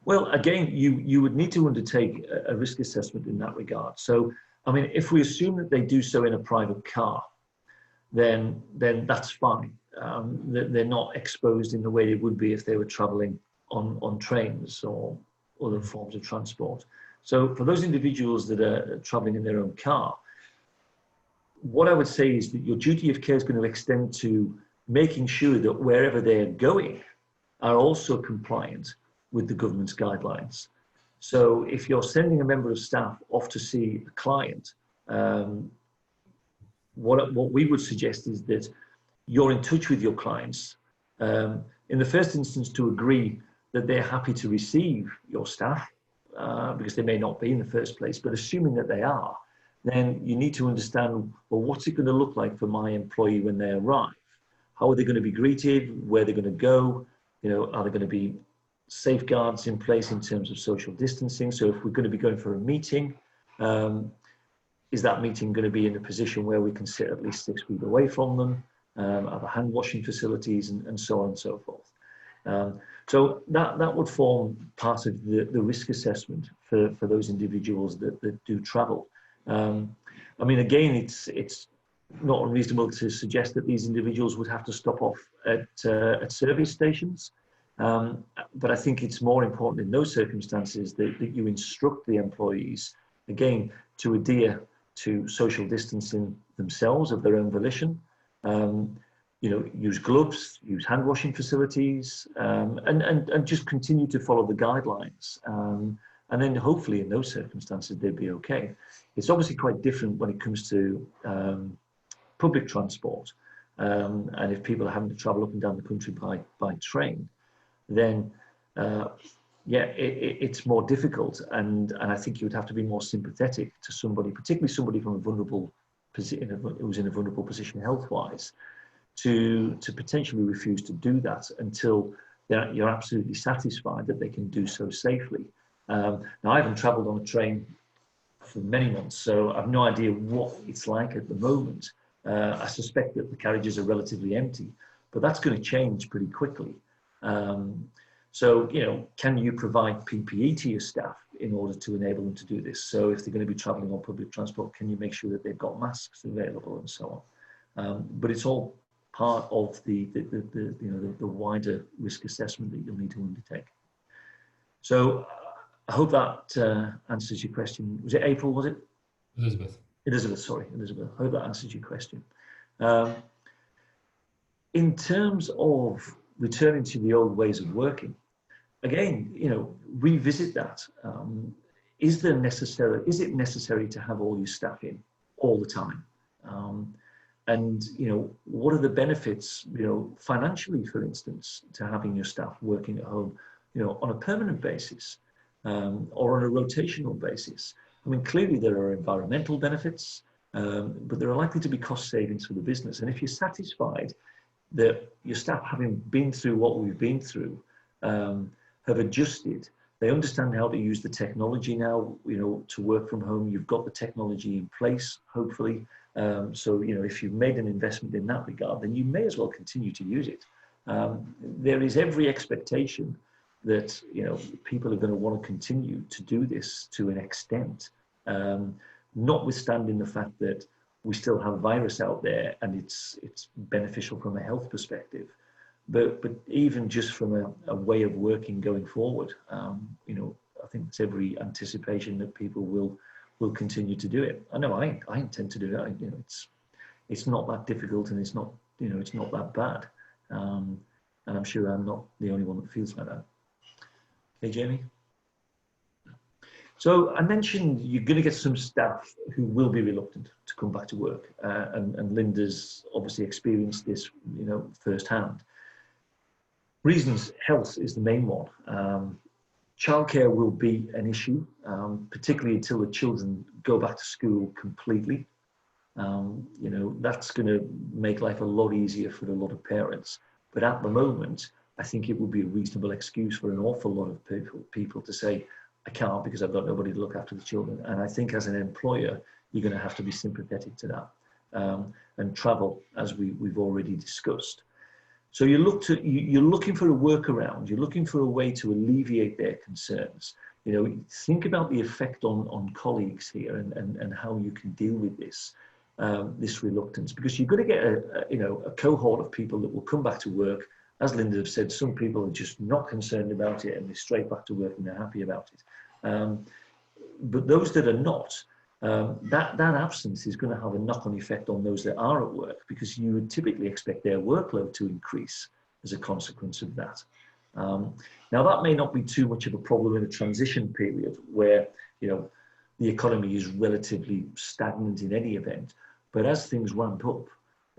S3: Well, again, you would need to undertake a risk assessment in that regard. So, I mean, if we assume that they do so in a private car, then that's fine. They're not exposed in the way they would be if they were traveling on trains or other forms of transport. So for those individuals that are traveling in their own car, what I would say is that your duty of care is going to extend to making sure that wherever they're going are also compliant with the government's guidelines. So if you're sending a member of staff off to see a client, what we would suggest is that you're in touch with your clients, in the first instance, to agree that they're happy to receive your staff, because they may not be in the first place, but assuming that they are, then you need to understand, well, what's it going to look like for my employee when they arrive? How are they going to be greeted? Where are they going to go? Are there going to be safeguards in place in terms of social distancing? So if we're going to be going for a meeting, is that meeting going to be in a position where we can sit at least 6 feet away from them, have hand washing facilities, and so on and so forth. So that would form part of the risk assessment for those individuals that do travel. I mean, again, it's not unreasonable to suggest that these individuals would have to stop off at service stations. But I think it's more important in those circumstances that you instruct the employees, again, to adhere to social distancing themselves of their own volition. Use gloves, use hand washing facilities, and just continue to follow the guidelines. And then hopefully in those circumstances, they'd be okay. It's obviously quite different when it comes to public transport. And if people are having to travel up and down the country by train, then it's more difficult, and I think you would have to be more sympathetic to somebody, particularly somebody from a vulnerable position, who's in a vulnerable position health-wise, to potentially refuse to do that until you're absolutely satisfied that they can do so safely. Now, I haven't travelled on a train for many months, so I've no idea what it's like at the moment. I suspect that the carriages are relatively empty, but that's going to change pretty quickly. So, you know, can you provide PPE to your staff in order to enable them to do this? So if they're going to be traveling on public transport, can you make sure that they've got masks available and so on? But it's all part of the wider risk assessment that you'll need to undertake. So I hope that answers your question. Was it April, was it? Elizabeth, sorry, Elizabeth. I hope that answers your question. In terms of returning to the old ways of working, again, you know, revisit that. Is it necessary to have all your staff in all the time? And, you know, what are the benefits, you know, financially, for instance, to having your staff working at home, you know, on a permanent basis or on a rotational basis? I mean, clearly there are environmental benefits, but there are likely to be cost savings for the business. And if you're satisfied that your staff, having been through what we've been through, have adjusted, they understand how to use the technology now, you know, to work from home. You've got the technology in place, hopefully. So, you know, if you've made an investment in that regard, then you may as well continue to use it. There is every expectation that, you know, people are going to want to continue to do this to an extent, notwithstanding the fact that we still have virus out there and it's beneficial from a health perspective. But even just from a way of working going forward, you know, I think there's every anticipation that people will continue to do it. I know I intend to do it. You know, it's not that difficult and it's not, you know, it's not that bad. And I'm sure I'm not the only one that feels like that. Okay, Jamie? So I mentioned you're going to get some staff who will be reluctant to come back to work. And Linda's obviously experienced this, you know, firsthand. Reasons, health is the main one. Childcare will be an issue, particularly until the children go back to school completely. You know, that's going to make life a lot easier for a lot of parents. But at the moment, I think it would be a reasonable excuse for an awful lot of people to say, I can't because I've got nobody to look after the children. And I think as an employer, you're going to have to be sympathetic to that and travel, as we've already discussed. So you're looking for a workaround. You're looking for a way to alleviate their concerns. You know, think about the effect on colleagues here and how you can deal with this reluctance, because you're going to get a cohort of people that will come back to work. As Linda have said, some people are just not concerned about it and they're straight back to work and they're happy about it. But those that are not, that absence is going to have a knock-on effect on those that are at work, because you would typically expect their workload to increase as a consequence of that. Now, that may not be too much of a problem in a transition period where, you know, the economy is relatively stagnant in any event. But as things ramp up,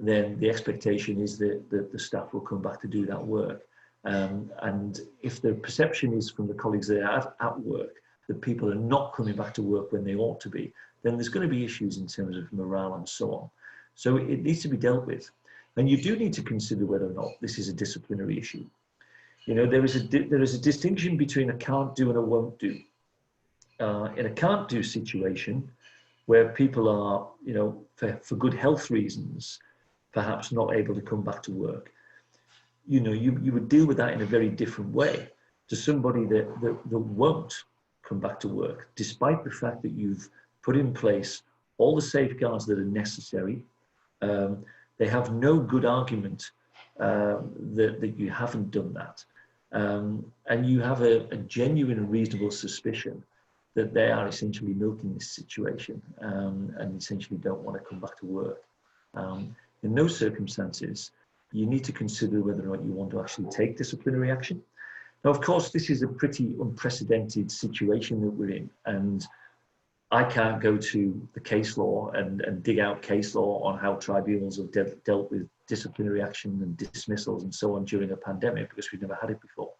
S3: then the expectation is that the staff will come back to do that work. And if the perception is from the colleagues that are at work that people are not coming back to work when they ought to be, then there's going to be issues in terms of morale and so on. So it needs to be dealt with. And you do need to consider whether or not this is a disciplinary issue. You know, there is a distinction between a can't do and a won't do. In a can't do situation, where people are, you know, for good health reasons, perhaps not able to come back to work, you know, you would deal with that in a very different way to somebody that won't come back to work, despite the fact that you've put in place all the safeguards that are necessary. They have no good argument that you haven't done that. And you have a genuine and reasonable suspicion that they are essentially milking this situation and essentially don't want to come back to work. In those circumstances, you need to consider whether or not you want to actually take disciplinary action. Now, of course, this is a pretty unprecedented situation that we're in, and I can't go to the case law and dig out case law on how tribunals have dealt with disciplinary action and dismissals and so on during a pandemic, because we've never had it before.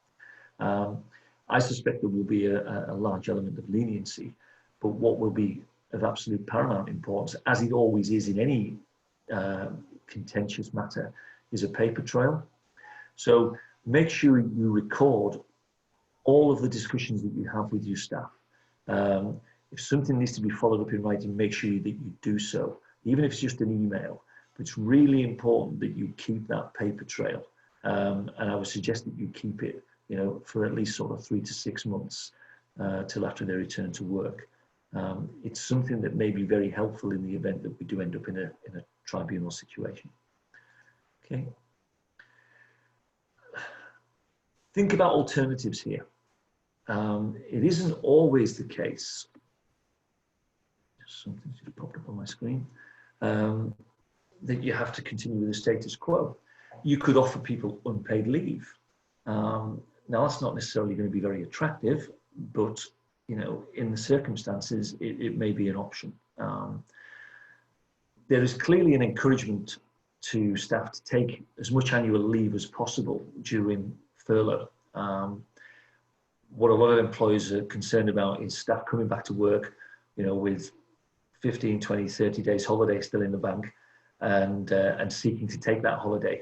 S3: I suspect there will be a large element of leniency, but what will be of absolute paramount importance, as it always is in any contentious matter, is a paper trail. So make sure you record all of the discussions that you have with your staff. If something needs to be followed up in writing, make sure that you do so, even if it's just an email. But it's really important that you keep that paper trail. And I would suggest that you keep it you know, for at least sort of 3 to 6 months till after they return to work. It's something that may be very helpful in the event that we do end up in a tribunal situation. Okay. Think about alternatives here. It isn't always the case. Something just popped up on my screen. That you have to continue with the status quo. You could offer people unpaid leave. Now that's not necessarily going to be very attractive, but you know, in the circumstances, it may be an option. There is clearly an encouragement to staff to take as much annual leave as possible during furlough. What a lot of employers are concerned about is staff coming back to work, you know, with 15, 20, 30 days holiday still in the bank, and seeking to take that holiday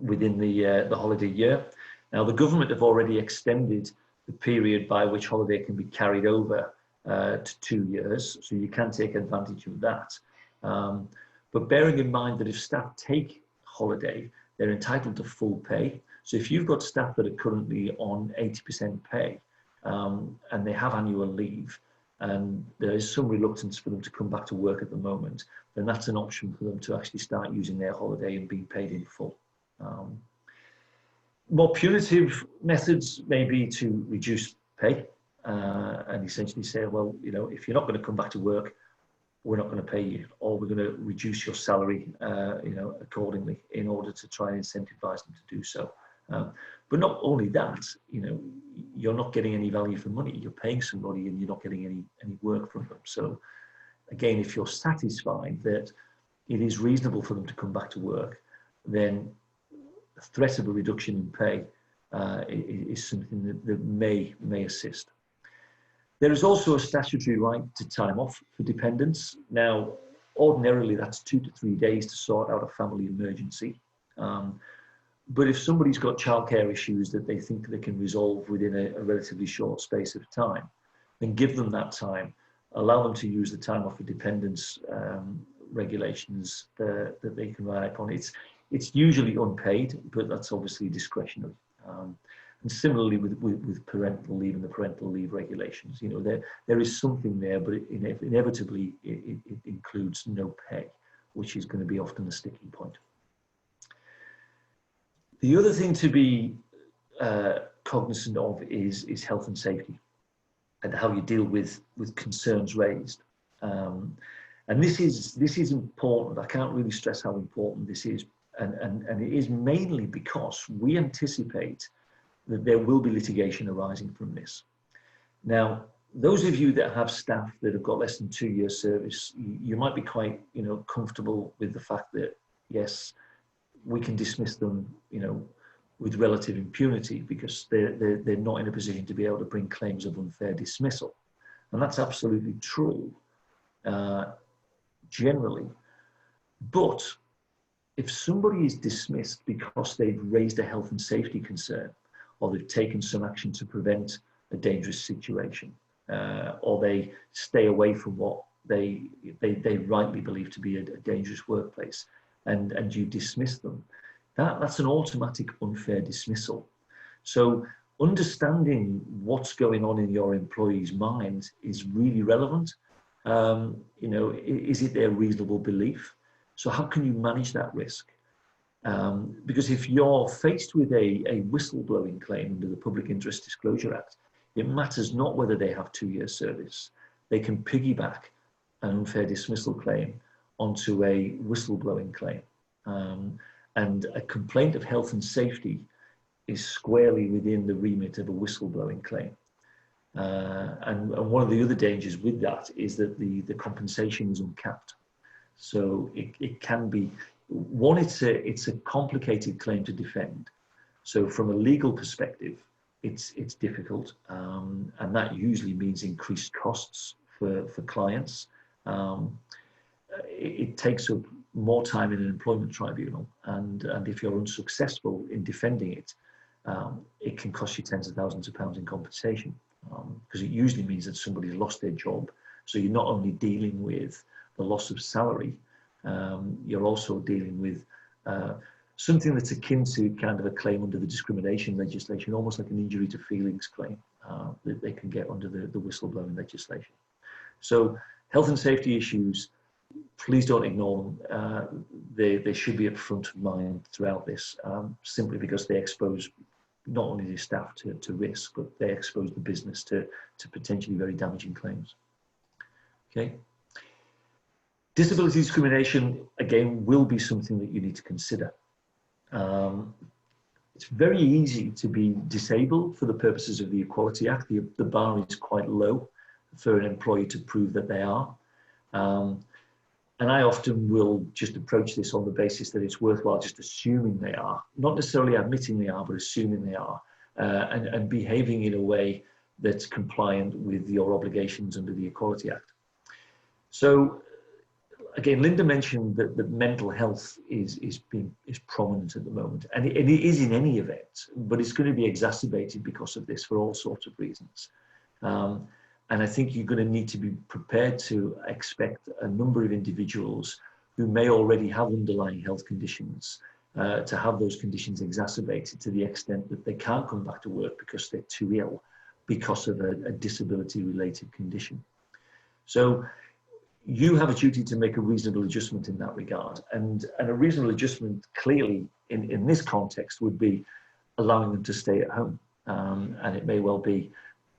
S3: within the holiday year. Now, the government have already extended the period by which holiday can be carried over to 2 years, so you can take advantage of that. But bearing in mind that if staff take holiday, they're entitled to full pay. So if you've got staff that are currently on 80% pay and they have annual leave, and there is some reluctance for them to come back to work at the moment, then that's an option for them to actually start using their holiday and being paid in full. More punitive methods may be to reduce pay and essentially say, well, you know, if you're not going to come back to work, we're not going to pay you, or we're going to reduce your salary, you know, accordingly in order to try and incentivize them to do so. But not only that, you know, you're not getting any value for money. You're paying somebody and you're not getting any work from them. So again, if you're satisfied that it is reasonable for them to come back to work, then the threat of a reduction in pay is something that may assist. There is also a statutory right to time off for dependents. Now, ordinarily that's 2 to 3 days to sort out a family emergency. But if somebody's got childcare issues that they think they can resolve within a relatively short space of time, then give them that time, allow them to use the time off for dependents regulations that they can rely upon. It's usually unpaid, but that's obviously discretionary. And similarly with parental leave and the parental leave regulations, you know, there is something there, but inevitably it includes no pay, which is going to be often a sticking point. The other thing to be cognizant of is health and safety and how you deal with concerns raised. And this is important. I can't really stress how important this is. And it is mainly because we anticipate that there will be litigation arising from this. Now, those of you that have staff that have got less than 2 years service, you might be quite, you know, comfortable with the fact that, yes, we can dismiss them, you know, with relative impunity because they're not in a position to be able to bring claims of unfair dismissal. And that's absolutely true, generally. But if somebody is dismissed because they've raised a health and safety concern, or they've taken some action to prevent a dangerous situation, or they stay away from what they rightly believe to be a dangerous workplace, and you dismiss them, that's an automatic unfair dismissal. So understanding what's going on in your employee's mind is really relevant. You know, is it their reasonable belief? So how can you manage that risk? Because if you're faced with a whistleblowing claim under the Public Interest Disclosure Act, it matters not whether they have 2 years service. They can piggyback an unfair dismissal claim onto a whistleblowing claim. And a complaint of health and safety is squarely within the remit of a whistleblowing claim. And one of the other dangers with that is that the compensation is uncapped. So it can be, one, it's a complicated claim to defend. So from a legal perspective, it's difficult. And that usually means increased costs for clients. It takes up more time in an employment tribunal, and if you're unsuccessful in defending it, it can cost you tens of thousands of pounds in compensation, because it usually means that somebody's lost their job. So you're not only dealing with the loss of salary, you're also dealing with something that's akin to kind of a claim under the discrimination legislation, almost like an injury to feelings claim that they can get under the whistleblowing legislation. So health and safety issues, please don't ignore them. They should be at front of mind throughout this, simply because they expose not only the staff to risk, but they expose the business to potentially very damaging claims. Okay. Disability discrimination, again, will be something that you need to consider. It's very easy to be disabled for the purposes of the Equality Act. The bar is quite low for an employee to prove that they are. And I often will just approach this on the basis that it's worthwhile just assuming they are, not necessarily admitting they are, but assuming they are, and behaving in a way that's compliant with your obligations under the Equality Act. So again, Linda mentioned that mental health is prominent at the moment, and it is in any event, but it's going to be exacerbated because of this for all sorts of reasons. And I think you're going to need to be prepared to expect a number of individuals who may already have underlying health conditions to have those conditions exacerbated to the extent that they can't come back to work because they're too ill because of a disability-related condition. So you have a duty to make a reasonable adjustment in that regard. And a reasonable adjustment clearly in this context would be allowing them to stay at home. And it may well be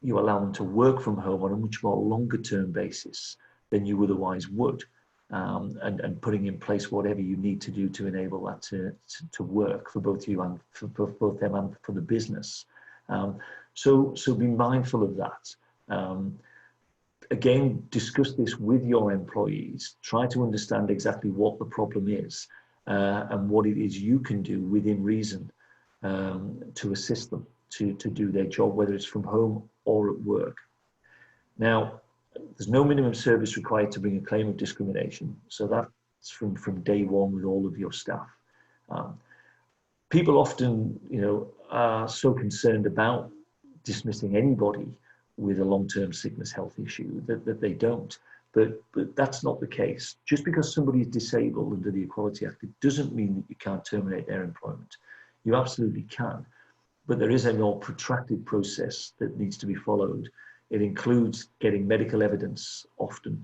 S3: you allow them to work from home on a much more longer term basis than you otherwise would, and putting in place whatever you need to do to enable that to work for both you and for both them and for the business. So be mindful of that. Again, discuss this with your employees. Try to understand exactly what the problem is and what it is you can do within reason to assist them to do their job, whether it's from home or at work. Now, there's no minimum service required to bring a claim of discrimination. So that's from day one with all of your staff. People often, are so concerned about dismissing anybody with a long-term sickness health issue that they don't. But that's not the case. Just because somebody is disabled under the Equality Act, it doesn't mean that you can't terminate their employment. You absolutely can. But there is a more protracted process that needs to be followed. It includes getting medical evidence often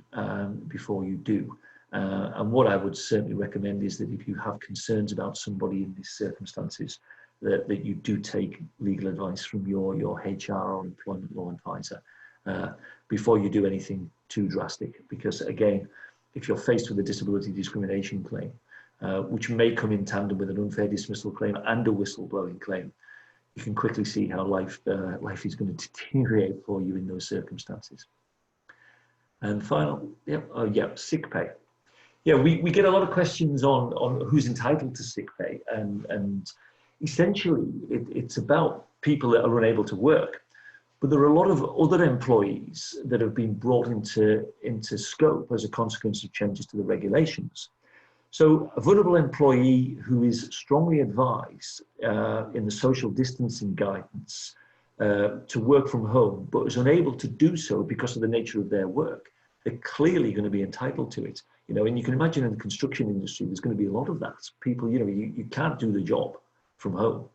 S3: before you do. And what I would certainly recommend is that if you have concerns about somebody in these circumstances, that you do take legal advice from your HR or employment law advisor before you do anything too drastic. Because again, if you're faced with a disability discrimination claim, which may come in tandem with an unfair dismissal claim and a whistleblowing claim, you can quickly see how life is going to deteriorate for you in those circumstances. And final, sick pay. Yeah, we get a lot of questions on who's entitled to sick pay, and essentially it's about people that are unable to work. But there are a lot of other employees that have been brought into scope as a consequence of changes to the regulations. So a vulnerable employee who is strongly advised in the social distancing guidance to work from home, but is unable to do so because of the nature of their work, they're clearly going to be entitled to it. And you can imagine in the construction industry, there's going to be a lot of that. People, you can't do the job from home.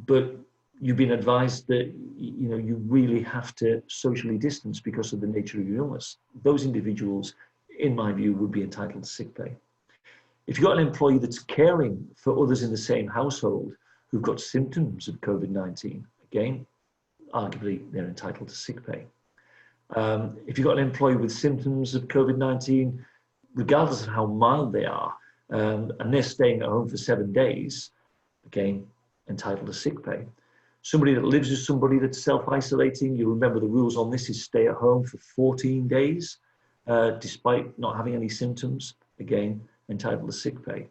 S3: But you've been advised that, you really have to socially distance because of the nature of your illness. Those individuals, in my view, would be entitled to sick pay. If you've got an employee that's caring for others in the same household who've got symptoms of COVID-19, again, arguably they're entitled to sick pay. If you've got an employee with symptoms of COVID-19, regardless of how mild they are, and they're staying at home for 7 days, again, entitled to sick pay. Somebody that lives with somebody that's self-isolating, you remember the rules on this is stay at home for 14 days. Despite not having any symptoms, again, entitled to sick pay.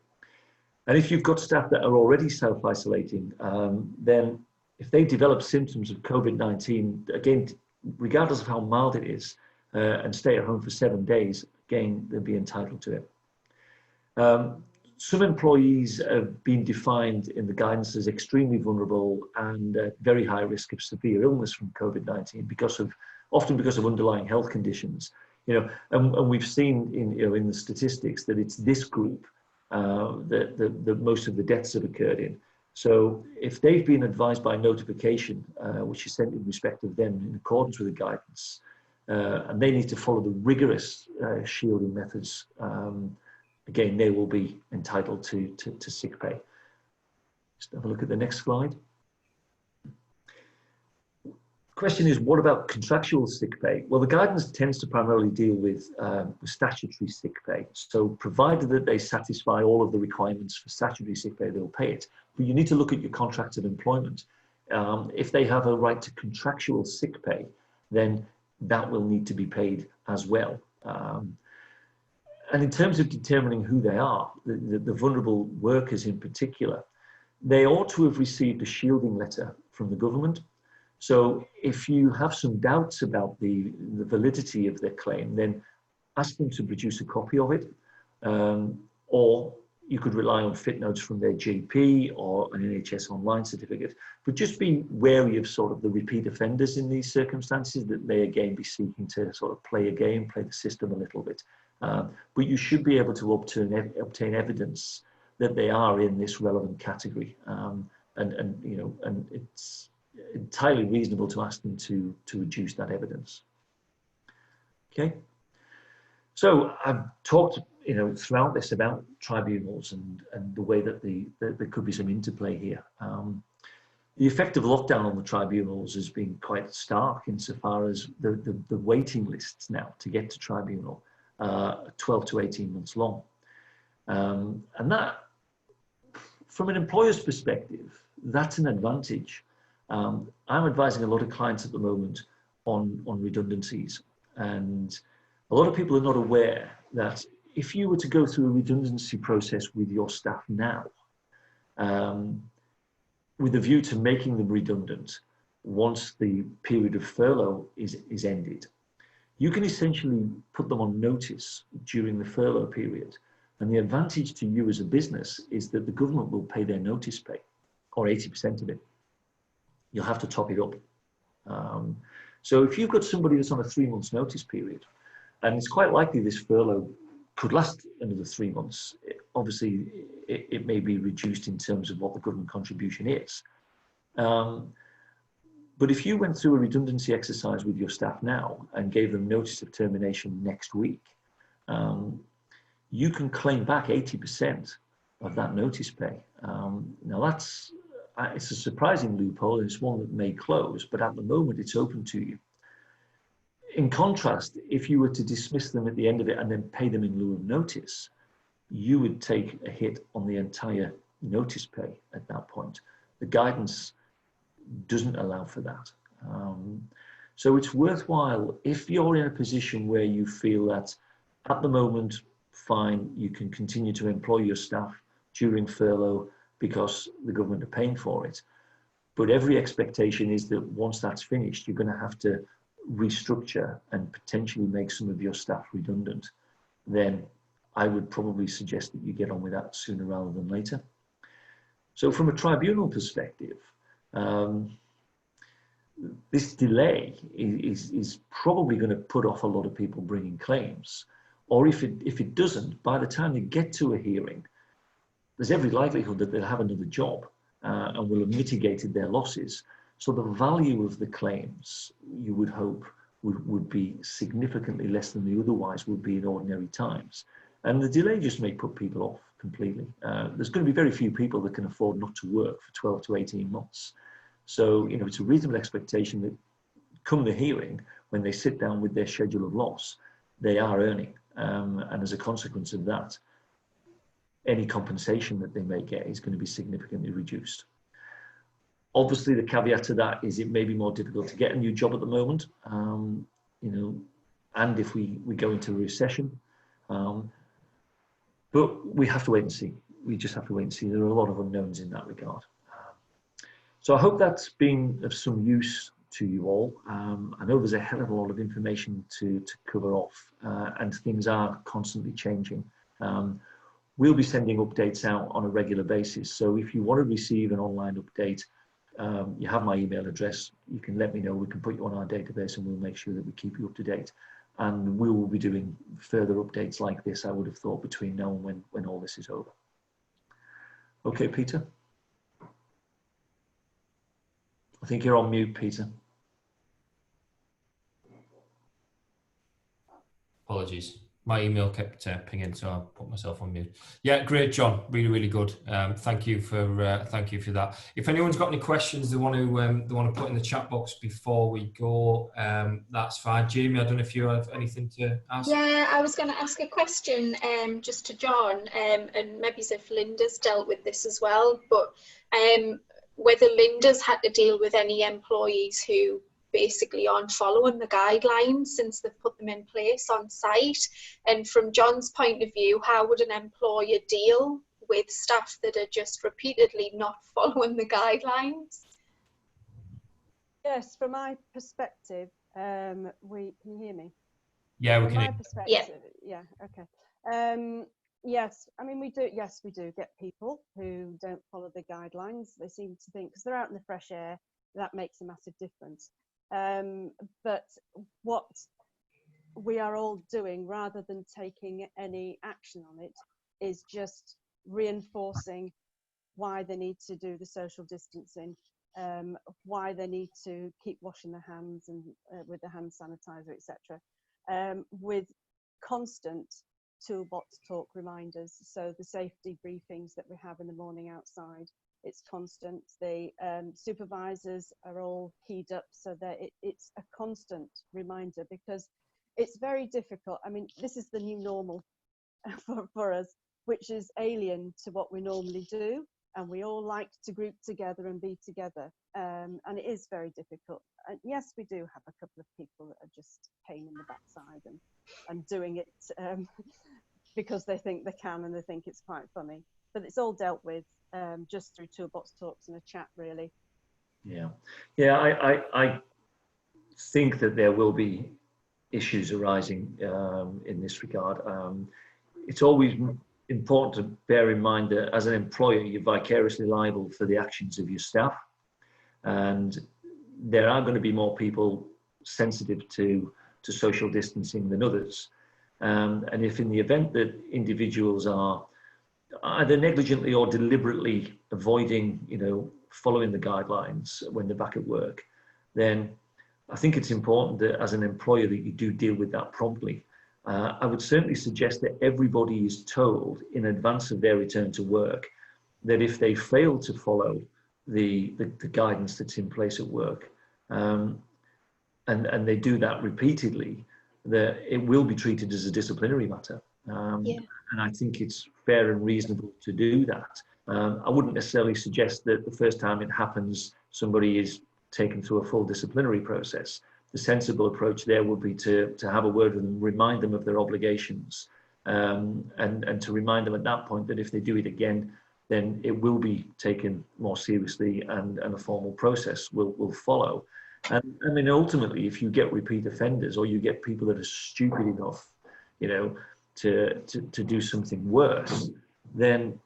S3: And if you've got staff that are already self-isolating, then if they develop symptoms of COVID-19, again, regardless of how mild it is, and stay at home for 7 days, again, they'll be entitled to it. Some employees have been defined in the guidance as extremely vulnerable and very high risk of severe illness from COVID-19 often because of underlying health conditions. And we've seen in the statistics that it's this group that most of the deaths have occurred in. So if they've been advised by notification, which is sent in respect of them in accordance with the guidance, and they need to follow the rigorous shielding methods, again, they will be entitled to sick pay. Just have a look at the next slide. Question is, what about contractual sick pay? Well, the guidance tends to primarily deal with statutory sick pay. So provided that they satisfy all of the requirements for statutory sick pay, they'll pay it. But you need to look at your contract of employment. If they have a right to contractual sick pay, then that will need to be paid as well. And in terms of determining who they are, the vulnerable workers in particular, they ought to have received a shielding letter from the government. So if you have some doubts about the validity of their claim, then ask them to produce a copy of it, or you could rely on fit notes from their GP or an NHS online certificate. But just be wary of sort of the repeat offenders in these circumstances that may again be seeking to sort of play a game, play the system a little bit. But you should be able to obtain evidence that they are in this relevant category, and you know, and it's entirely reasonable to ask them to reduce that evidence. Okay, so I've talked, you know, throughout this about tribunals and the way that there could be some interplay here. The effect of lockdown on the tribunals has been quite stark insofar as the waiting lists now to get to tribunal are 12 to 18 months long, and that, from an employer's perspective, that's an advantage. I'm advising a lot of clients at the moment on redundancies, and a lot of people are not aware that if you were to go through a redundancy process with your staff now, with a view to making them redundant once the period of furlough is ended, you can essentially put them on notice during the furlough period. And the advantage to you as a business is that the government will pay their notice pay, or 80% of it. You'll have to top it up. So if you've got somebody that's on a 3 months notice period, and it's quite likely this furlough could last another 3 months, obviously it may be reduced in terms of what the government contribution is. But if you went through a redundancy exercise with your staff now and gave them notice of termination next week, you can claim back 80% of that notice pay. Now it's a surprising loophole, and it's one that may close, but at the moment it's open to you. In contrast, if you were to dismiss them at the end of it and then pay them in lieu of notice, you would take a hit on the entire notice pay at that point. The guidance doesn't allow for that. So it's worthwhile, if you're in a position where you feel that at the moment, fine, you can continue to employ your staff during furlough because the government are paying for it. But every expectation is that once that's finished, you're going to have to restructure and potentially make some of your staff redundant. Then I would probably suggest that you get on with that sooner rather than later. So from a tribunal perspective, this delay is probably going to put off a lot of people bringing claims. Or if it doesn't, by the time they get to a hearing, there's every likelihood that they'll have another job and will have mitigated their losses. So the value of the claims, you would hope, would be significantly less than they otherwise would be in ordinary times. And the delay just may put people off completely. There's going to be very few people that can afford not to work for 12 to 18 months. So, you know, it's a reasonable expectation that come the hearing, when they sit down with their schedule of loss, they are earning. And as a consequence of that, any compensation that they may get is going to be significantly reduced. Obviously, the caveat to that is it may be more difficult to get a new job at the moment, you know, and if we go into a recession. But we have to wait and see. We just have to wait and see. There are a lot of unknowns in that regard. So I hope that's been of some use to you all. I know there's a hell of a lot of information to cover off, and things are constantly changing. We'll be sending updates out on a regular basis. So if you want to receive an online update, you have my email address. You can let me know. We can put you on our database and we'll make sure that we keep you up to date. and we will be doing further updates like this, I would have thought, between now and when all this is over. Okay, Peter? I think you're on mute, Peter.
S1: Apologies. My email kept pinging, so I put myself on mute. Yeah, great, John. Really, really good. Thank you for that. If anyone's got any questions they want to put in the chat box before we go, that's fine. Jamie, I don't know if you have anything to ask.
S4: Yeah, I was going to ask a question just to John, and maybe if Linda's dealt with this as well, but whether Linda's had to deal with any employees who basically aren't following the guidelines since they've put them in place on site. And from John's point of view, how would an employer deal with staff that are just repeatedly not following the guidelines?
S2: Yes, from my perspective, can you hear me?
S1: Yeah, we
S2: from
S1: can.
S2: My perspective, yeah, okay. Yes, I mean, we do get people who don't follow the guidelines. They seem to think, because they're out in the fresh air, that makes a massive difference. But what we are all doing, rather than taking any action on it, is just reinforcing why they need to do the social distancing, why they need to keep washing their hands and with the hand sanitizer, etc., with constant toolbox talk reminders. So the safety briefings that we have in the morning outside, it's constant. The supervisors are all keyed up so that it's a constant reminder, because it's very difficult. I mean, this is the new normal for us, which is alien to what we normally do. And we all like to group together and be together. And it is very difficult. And yes, we do have a couple of people that are just pain in the backside and doing it because they think they can and they think it's quite funny. But it's all dealt with just through toolbox talks and a chat, really. Yeah,
S3: I think that there will be issues arising in this regard. It's always important to bear in mind that as an employer, you're vicariously liable for the actions of your staff, and there are going to be more people sensitive to social distancing than others. And if in the event that individuals are either negligently or deliberately avoiding, following the guidelines when they're back at work, then I think it's important that as an employer that you do deal with that promptly. I would certainly suggest that everybody is told in advance of their return to work that if they fail to follow the guidance that's in place at work, and they do that repeatedly, that it will be treated as a disciplinary matter. And I think it's fair and reasonable to do that. I wouldn't necessarily suggest that the first time it happens, somebody is taken through a full disciplinary process. The sensible approach there would be to have a word with them, remind them of their obligations, and to remind them at that point that if they do it again, then it will be taken more seriously and a formal process will follow. And I mean, ultimately, if you get repeat offenders or you get people that are stupid enough, to do something worse, then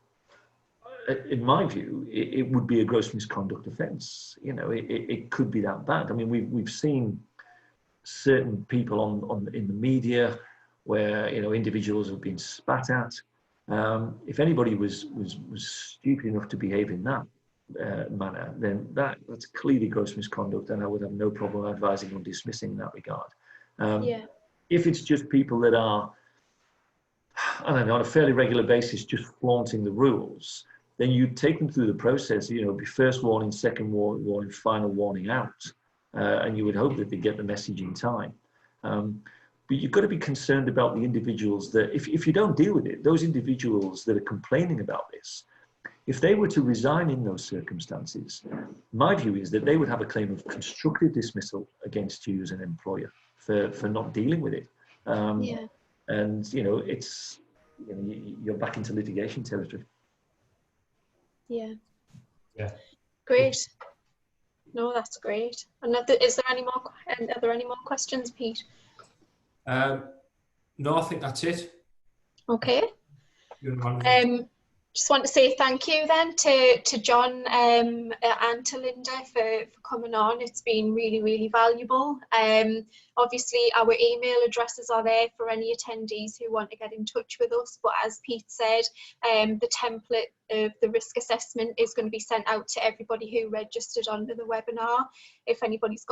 S3: in my view, it would be a gross misconduct offence. It could be that bad. I mean, we've seen certain people in the media where individuals have been spat at. If anybody was stupid enough to behave in that manner, then that's clearly gross misconduct, and I would have no problem advising on dismissing in that regard. If it's just people that are, I don't know, on a fairly regular basis just flaunting the rules, then you take them through the process, be first warning, second warning, final warning out, and you would hope that they get the message in time. But you've got to be concerned about the individuals that, if you don't deal with it, those individuals that are complaining about this, if they were to resign in those circumstances, my view is that they would have a claim of constructive dismissal against you as an employer for not dealing with it. And it's you're back into litigation territory.
S4: Yeah.
S1: Great.
S4: No, that's great. And are there any more questions, Pete?
S1: No, I think that's it.
S4: Okay. Just want to say thank you then to John and to Linda for coming on. It's been really, really valuable. Obviously, our email addresses are there for any attendees who want to get in touch with us. But as Pete said, the template of the risk assessment is going to be sent out to everybody who registered under the webinar. If anybody's got